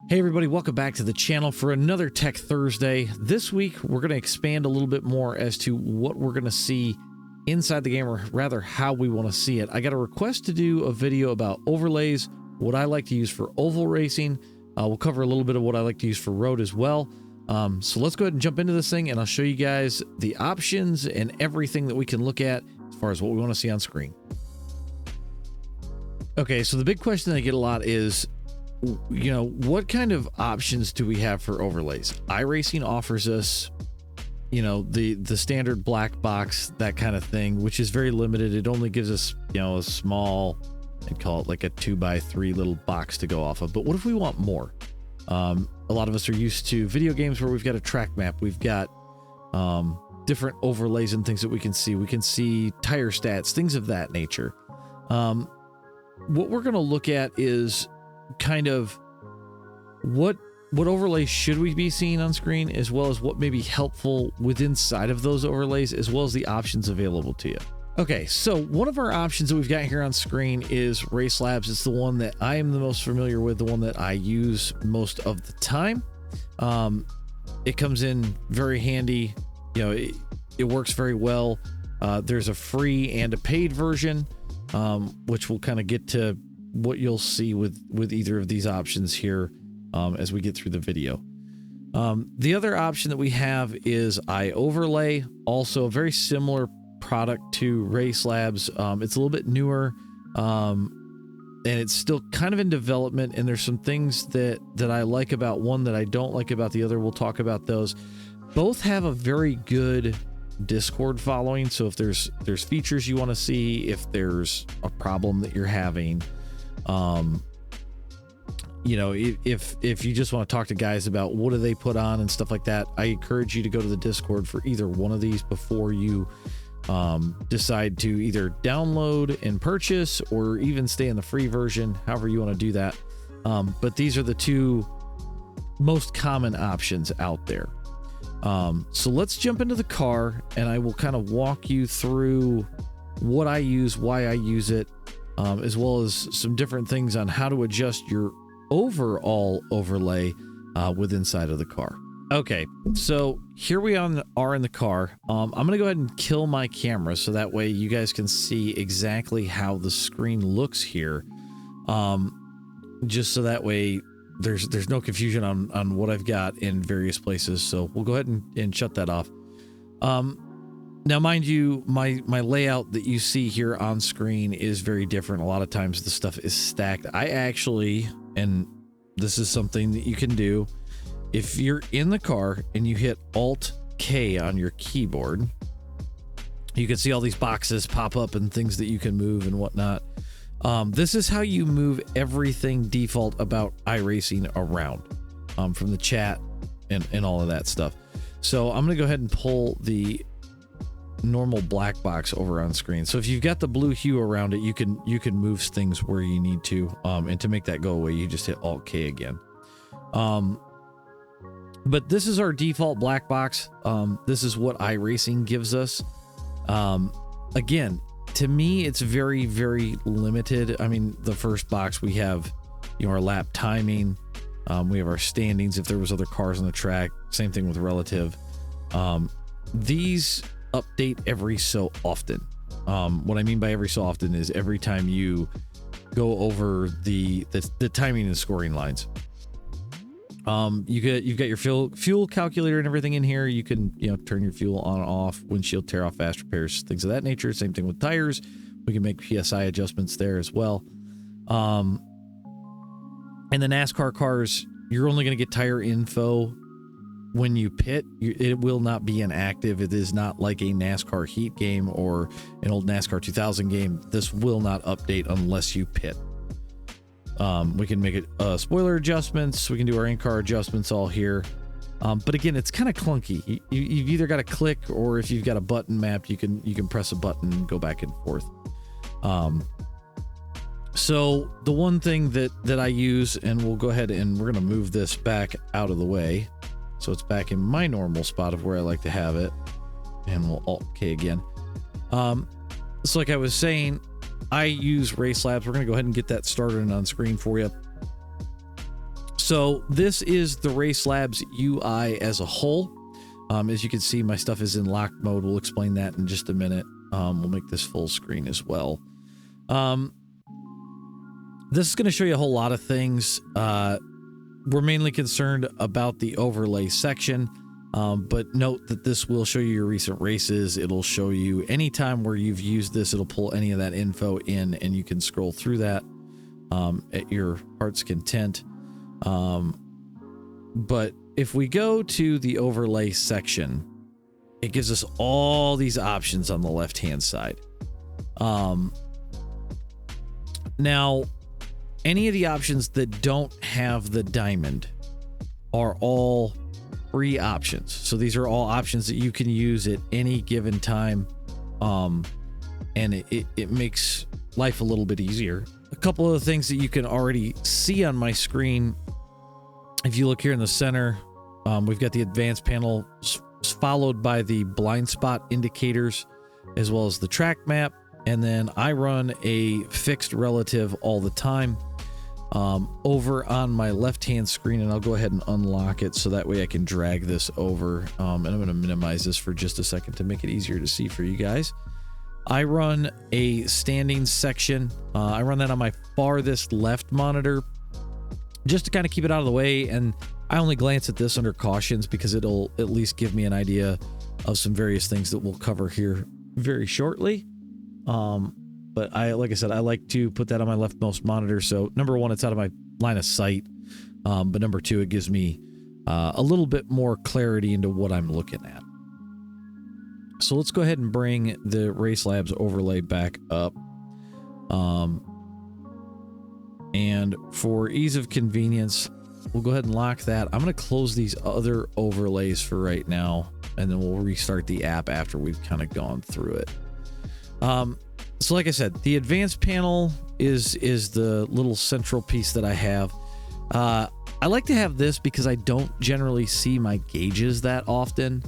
Hey everybody, welcome back to the channel for another Tech Thursday. This week, we're going to expand a little bit more as to what we're going to see inside the game, or rather how we want to see it. I got a request to do a video about overlays, what I like to use for oval racing. We'll cover a little bit of what I like to use for road as well. So let's go ahead and jump into this thing, and I'll show you guys the options and everything that we can look at as far as what we want to see on screen. Okay, so the big question that I get a lot is, you know, what kind of options do we have for overlays? iRacing offers us, you know, the standard black box, that kind of thing, which is very limited. It only gives us, you know, a small, I'd call it like a 2x3 little box to go off of. But what if we want more? A lot of us are used to video games where we've got a track map, we've got different overlays and things that we can see. We can see tire stats, things of that nature. What we're going to look at is kind of what overlays should we be seeing on screen, as well as what may be helpful within inside of those overlays, as well as the options available to you. Okay, so one of our options that we've got here on screen is Race Labs. It's the one that I am the most familiar with, the one that I use most of the time. It comes in very handy. You know, it works very well. There's a free and a paid version, which we'll kind of get to what you'll see with either of these options here as we get through the video. The other option that we have is iOverlay, also a very similar product to Race Labs. It's a little bit newer, and it's still kind of in development, and there's some things that I like about one that I don't like about the other. We'll talk about those. Both have a very good Discord following, so if there's features you want to see, if there's a problem that you're having, you know, if you just want to talk to guys about what do they put on and stuff like that, I encourage you to go to the Discord for either one of these before you decide to either download and purchase, or even stay in the free version, however you want to do that. But these are the two most common options out there. So let's jump into the car, and I will kind of walk you through what I use, why I use it, as well as some different things on how to adjust your overall overlay with inside of the car. Okay, so here we are in the car. I'm going to go ahead and kill my camera so that way you guys can see exactly how the screen looks here. Just so that way there's no confusion on what I've got in various places. So we'll go ahead and shut that off. Now, mind you, my layout that you see here on screen is very different. A lot of times the stuff is stacked. I actually, and this is something that you can do, if you're in the car and you hit Alt-K on your keyboard, you can see all these boxes pop up and things that you can move and whatnot. This is how you move everything default about iRacing around, from the chat and all of that stuff. So I'm going to go ahead and pull the normal black box over on screen. So if you've got the blue hue around it, you can move things where you need to, and to make that go away, you just hit Alt-K again. But this is our default black box. This is what iRacing gives us. Again, to me, it's very, very limited. I mean, the first box, we have, you know, our lap timing. We have our standings if there was other cars on the track. Same thing with relative. These update every so often. What I mean by every so often is every time you go over the timing and scoring lines. You've got your fuel calculator and everything in here. You can, you know, turn your fuel on and off, windshield tear off, fast repairs, things of that nature. Same thing with tires. We can make PSI adjustments there as well. And the NASCAR cars, you're only going to get tire info when you pit. It will not be inactive. It is not like a NASCAR heat game or an old NASCAR 2000 game. This will not update unless you pit. We can make it spoiler adjustments. We can do our in-car adjustments all here. But again, it's kind of clunky. You've either got to click, or if you've got a button mapped, you can press a button and go back and forth. So the one thing that I use, and we'll go ahead and we're going to move this back out of the way, so it's back in my normal spot of where I like to have it, and we'll Alt-K again. So like I was saying, I use Race Labs. We're going to go ahead and get that started and on screen for you. So this is the Race Labs UI as a whole. As you can see, my stuff is in lock mode. We'll explain that in just a minute. We'll make this full screen as well. This is going to show you a whole lot of things. We're mainly concerned about the overlay section, but note that this will show you your recent races. It'll show you any time where you've used this. It'll pull any of that info in, and you can scroll through that at your heart's content. But if we go to the overlay section, it gives us all these options on the left-hand side. Now, any of the options that don't have the diamond are all free options. So these are all options that you can use at any given time. And it makes life a little bit easier. A couple of the things that you can already see on my screen. If you look here in the center, we've got the advanced panel followed by the blind spot indicators, as well as the track map. And then I run a fixed relative all the time. Over on my left-hand screen, and I'll go ahead and unlock it so that way I can drag this over. And I'm going to minimize this for just a second to make it easier to see for you guys. I run a standing section. I run that on my farthest left monitor just to kind of keep it out of the way. And I only glance at this under cautions because it'll at least give me an idea of some various things that we'll cover here very shortly. But like I said, I like to put that on my leftmost monitor. So number one, it's out of my line of sight. But number two, it gives me a little bit more clarity into what I'm looking at. So let's go ahead and bring the Race Labs overlay back up. And for ease of convenience, we'll go ahead and lock that. I'm going to close these other overlays for right now, and then we'll restart the app after we've kind of gone through it. So like I said, the advanced panel is the little central piece that I have. I like to have this because I don't generally see my gauges that often.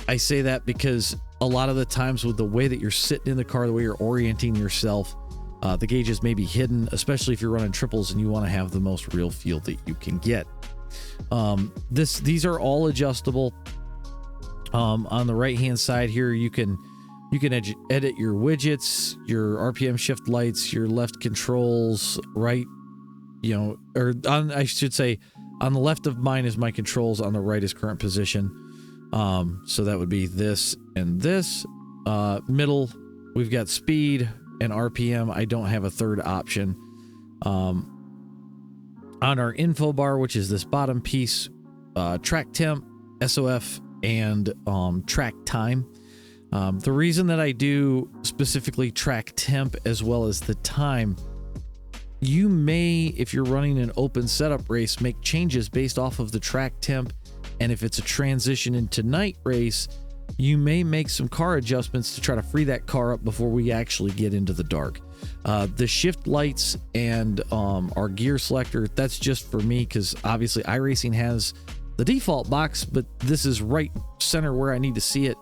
I say that because a lot of the times with the way that you're sitting in the car, the way you're orienting yourself, the gauges may be hidden, especially if you're running triples and you want to have the most real feel that you can get. These are all adjustable. On the right-hand side here, you can edit your widgets, your RPM shift lights, your left controls, right, I should say on the left of mine is my controls, on the right is current position. So that would be this and this. Middle, we've got speed and RPM. I don't have a third option. On our info bar, which is this bottom piece, track temp, SOF, and track time. The reason that I do specifically track temp as well as the time, you may, if you're running an open setup race, make changes based off of the track temp. And if it's a transition into night race, you may make some car adjustments to try to free that car up before we actually get into the dark. The shift lights and our gear selector, that's just for me because obviously iRacing has the default box, but this is right center where I need to see it.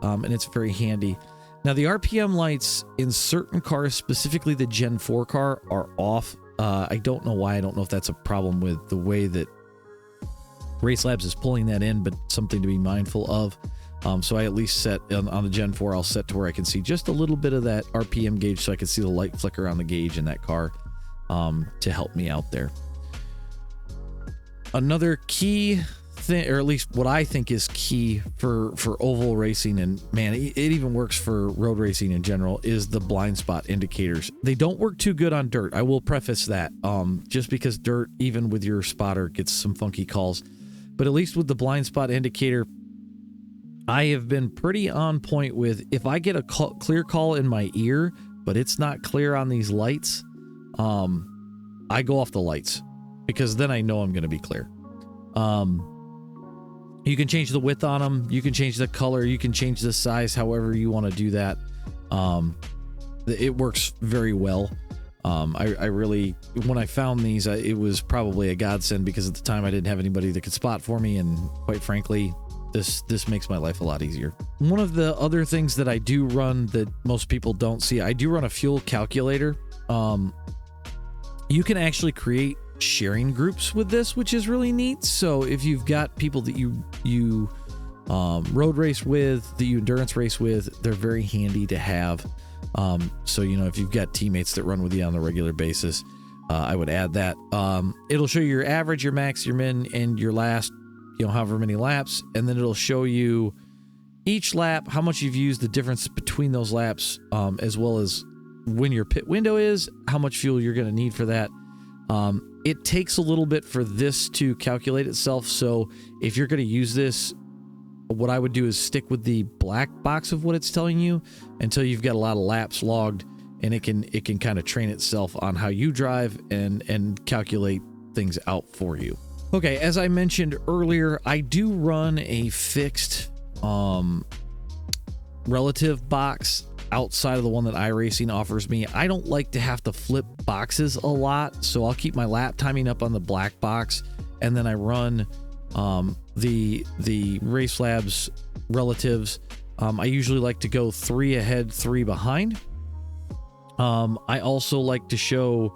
And it's very handy. Now the RPM lights in certain cars, specifically the Gen 4 car, are off. I don't know why. I don't know if that's a problem with the way that Race Labs is pulling that in, but something to be mindful of. So I at least set on the Gen 4, I'll set to where I can see just a little bit of that RPM gauge so I can see the light flicker on the gauge in that car to help me out there. Another key thing, or at least what I think is key for oval racing, and man, it even works for road racing in general, is the blind spot indicators. They don't work too good on dirt. I will preface that, just because dirt, even with your spotter, gets some funky calls. But at least with the blind spot indicator, I have been pretty on point with, if I get a clear call in my ear, but it's not clear on these lights, I go off the lights because then I know I'm going to be clear. You can change the width on them. You can change the color. You can change the size, however you want to do that. It works very well. I really, when I found these, it was probably a godsend because at the time I didn't have anybody that could spot for me. And quite frankly, this makes my life a lot easier. One of the other things that I do run that most people don't see, I do run a fuel calculator. You can actually create sharing groups with this, which is really neat. So if you've got people that you road race with, that you endurance race with, they're very handy to have. So, you know, if you've got teammates that run with you on a regular basis, I would add that. It'll show you your average, your max, your min, and your last, you know, however many laps. And then it'll show you each lap, how much you've used, the difference between those laps, as well as when your pit window is, how much fuel you're going to need for that. It takes a little bit for this to calculate itself. So if you're going to use this, what I would do is stick with the black box of what it's telling you until you've got a lot of laps logged, and it can kind of train itself on how you drive and calculate things out for you. Okay, as I mentioned earlier, I do run a fixed relative box outside of the one that iRacing offers me. I don't like to have to flip boxes a lot, so I'll keep my lap timing up on the black box, and then I run the Race Labs relatives. I usually like to go 3 ahead, 3 behind. I also like to show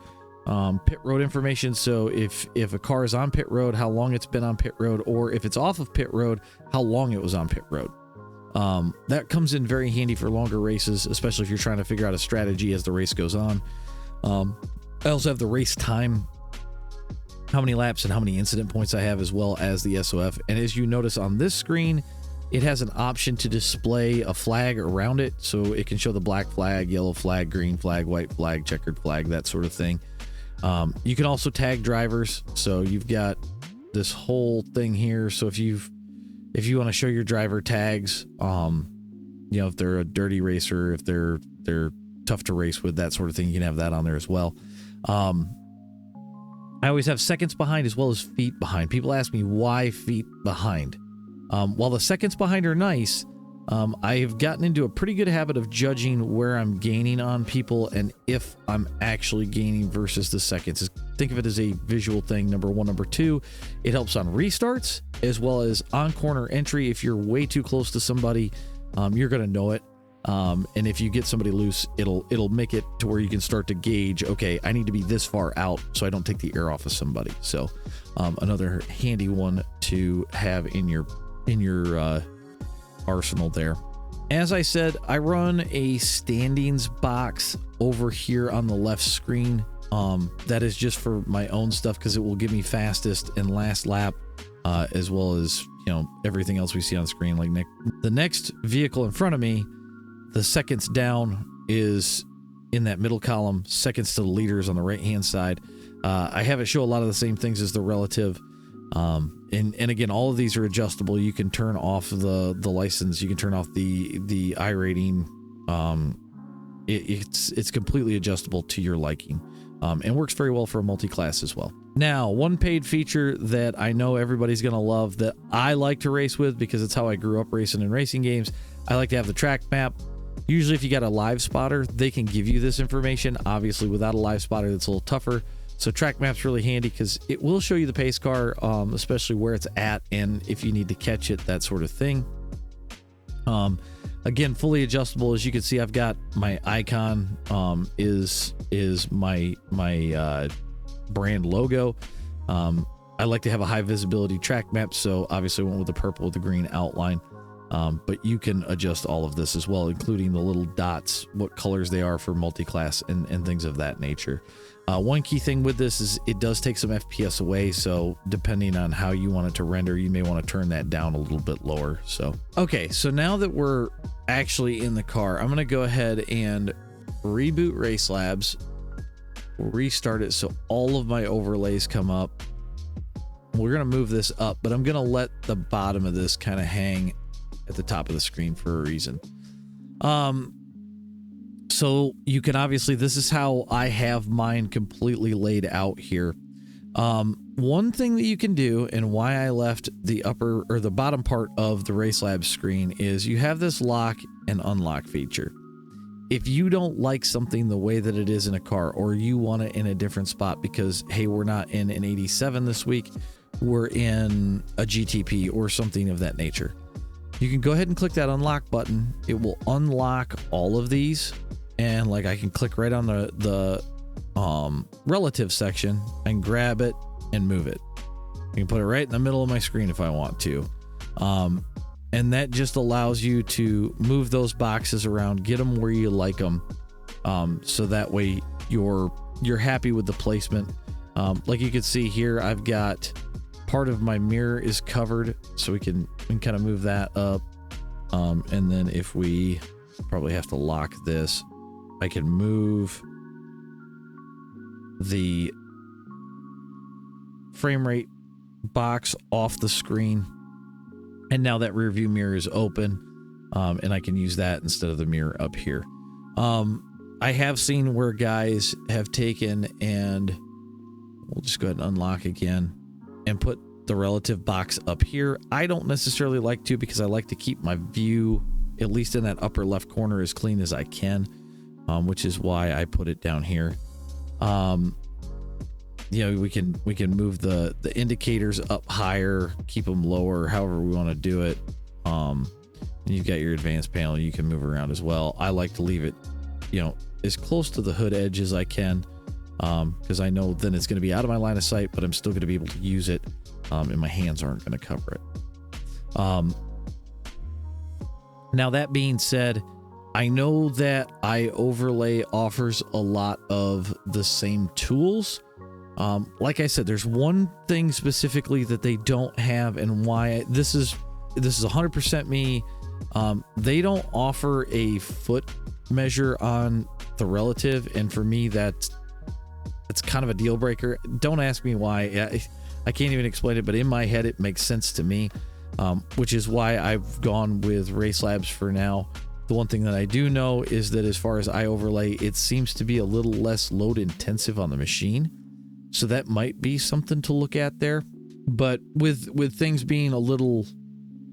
pit road information. So if a car is on pit road, how long it's been on pit road, or if it's off of pit road, how long it was on pit road. That comes in very handy for longer races, especially if you're trying to figure out a strategy as the race goes on. I also have the race time, how many laps and how many incident points I have, as well as the SOF. And as you notice on this screen, it has an option to display a flag around it. So it can show the black flag, yellow flag, green flag, white flag, checkered flag, that sort of thing. You can also tag drivers. So you've got this whole thing here. So if you want to show your driver tags, you know, if they're a dirty racer, if they're tough to race with, that sort of thing, you can have that on there as well. I always have seconds behind as well as feet behind. People ask me why feet behind. While the seconds behind are nice, I've gotten into a pretty good habit of judging where I'm gaining on people and if I'm actually gaining versus the seconds. Think of it as a visual thing, number one. Number two, it helps on restarts as well as on corner entry. If you're way too close to somebody, you're going to know it. And if you get somebody loose, it'll make it to where you can start to gauge, okay, I need to be this far out so I don't take the air off of somebody. So another handy one to have in your arsenal there. As I said, I run a standings box over here on the left screen. That is just for my own stuff because it will give me fastest and last lap, as well as, you know, everything else we see on screen. Like the next vehicle in front of me, the seconds down is in that middle column, seconds to the leaders on the right hand side. I have it show a lot of the same things as the relative. And again, all of these are adjustable. You can turn off the license. You can turn off the iRating. It's completely adjustable to your liking, and works very well for a multi-class as well. Now, one paid feature that I know everybody's going to love that I like to race with because it's how I grew up racing in racing games. I like to have the track map. Usually if you got a live spotter, they can give you this information. Obviously without a live spotter, that's a little tougher. So track map's really handy because it will show you the pace car, especially where it's at and if you need to catch it, that sort of thing. Again, fully adjustable. As you can see, I've got my icon is my brand logo. I like to have a high visibility track map, so obviously I went with the purple with the green outline. But you can adjust all of this as well, including the little dots, what colors they are for multi-class and things of that nature. One key thing with this is it does take some FPS away, so depending on how you want it to render, you may want to turn that down a little bit lower. So, okay, so now that we're actually in the car, I'm going to go ahead and reboot Race Labs, restart it so all of my overlays come up. We're going to move this up, but I'm going to let the bottom of this kind of hang at the top of the screen for a reason. So you can obviously, this is how I have mine completely laid out here. One thing that you can do, and why I left the upper or the bottom part of the Race Lab screen, is you have this lock and unlock feature. If you don't like something the way that it is in a car, or you want it in a different spot because, hey, we're not in an 87 this week, we're in a GTP or something of that nature, you can go ahead and click that unlock button. It will unlock all of these. And like I can click right on the relative section and grab it and move it. I can put it right in the middle of my screen if I want to. And that just allows you to move those boxes around, get them where you like them. So that way you're happy with the placement. Like you can see here, I've got part of my mirror is covered, so we can kind of move that up. And then if we probably have to lock this, I can move the frame rate box off the screen, and now that rear view mirror is open, and I can use that instead of the mirror up here. I have seen where guys have taken, and we'll just go ahead and unlock again and put the relative box up here. I don't necessarily like to, because I like to keep my view, at least in that upper left corner, as clean as I can, which is why I put it down here. You know, we can move the indicators up higher, keep them lower, however we want to do it. And you've got your advanced panel you can move around as well. I like to leave it, you know, as close to the hood edge as I can, because I know then it's going to be out of my line of sight, but I'm still going to be able to use it, and my hands aren't going to cover it. Now, that being said, I know that iOverlay offers a lot of the same tools. Like I said, there's one thing specifically that they don't have, and why this is 100% me. They don't offer a foot measure on the relative, and for me that's kind of a deal breaker. Don't ask me why. I can't even explain it, but in my head it makes sense to me, which is why I've gone with Race Labs for now. The one thing that I do know is that as far as iOverlay, it seems to be a little less load intensive on the machine. So that might be something to look at there. But with things being a little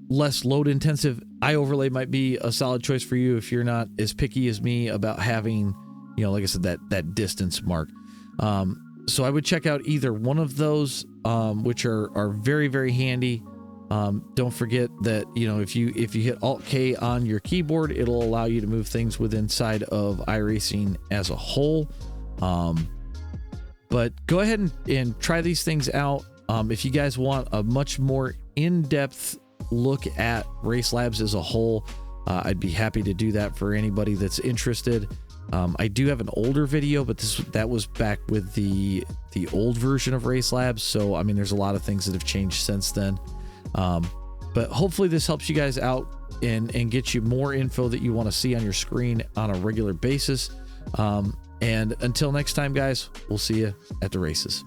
less load intensive, iOverlay might be a solid choice for you if you're not as picky as me about having, you know, like I said, that distance mark. So I would check out either one of those, which are very, very handy. Don't forget that, you know, if you hit Alt-K on your keyboard, it'll allow you to move things within inside of iRacing as a whole. But go ahead and try these things out. If you guys want a much more in-depth look at Race Labs as a whole, I'd be happy to do that for anybody that's interested. I do have an older video, but that was back with the old version of Race Labs. So, I mean, there's a lot of things that have changed since then. But hopefully this helps you guys out and get you more info that you want to see on your screen on a regular basis. And until next time, guys, we'll see you at the races.